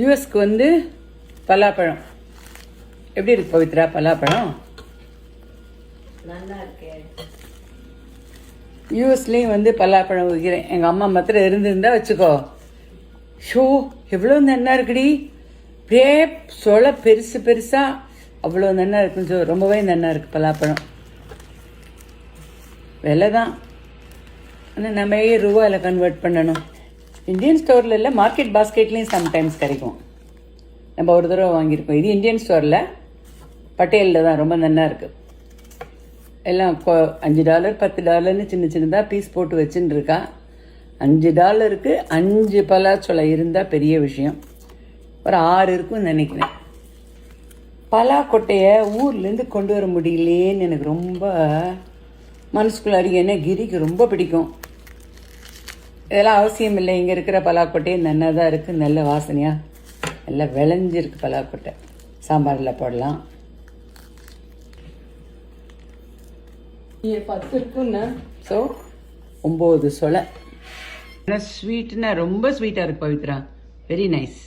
யூஎஸ்க்கு வந்து பலாப்பழம் எப்படி இருக்கு பவித்ரா? பலாப்பழம் நல்லா இருக்கு. யூஎஸ்லேயும் வந்து பலாப்பழம் வைக்கிறேன். எங்கள் அம்மா மாத்திரம் இருந்திருந்தா வச்சுக்கோ. ஷோ எவ்வளோ நன்னா இருக்குடி. அப்படியே சொலை பெருசு பெருசாக அவ்வளோ நன்னா இருக்குன்னு ரொம்பவே நன்னா இருக்குது பலாப்பழம். விலை தான், ஆனால் நம்ம ரூபாயில் கன்வெர்ட் பண்ணணும். இந்தியன் ஸ்டோரில் இல்லை, மார்க்கெட் பாஸ்கெட்லேயும் சம்டைம்ஸ் கிடைக்கும். நம்ம ஒரு தடவை வாங்கியிருக்கோம். இது இந்தியன் ஸ்டோரில் பட்டேலில் தான் ரொம்ப நன்னா இருக்குது. எல்லாம் $5 $10 சின்ன சின்னதாக பீஸ் போட்டு வச்சுன்னு இருக்கா. $5க்கு 5 பலாச்சொலை இருந்தால் பெரிய விஷயம். ஒரு 6 இருக்குன்னு நினைக்கிறேன். பலா கொட்டையை ஊர்லேருந்து கொண்டு வர முடியலேன்னு எனக்கு ரொம்ப மனசுக்குள்ள அடிக்கன்னா. கிரிக்கு ரொம்ப பிடிக்கும். இதெல்லாம் அவசியம் இல்லை. இங்கே இருக்கிற பலாக்கொட்டையே நல்லா தான் இருக்குது, நல்ல வாசனையாக நல்லா விளைஞ்சிருக்கு பலாக்கொட்டை. சாம்பாரில் போடலாம். 10 இருக்குன்னா ஸோ 9 சொலை. ஸ்வீட்னா ரொம்ப ஸ்வீட்டாக இருக்கு பவித்ரா. Very nice.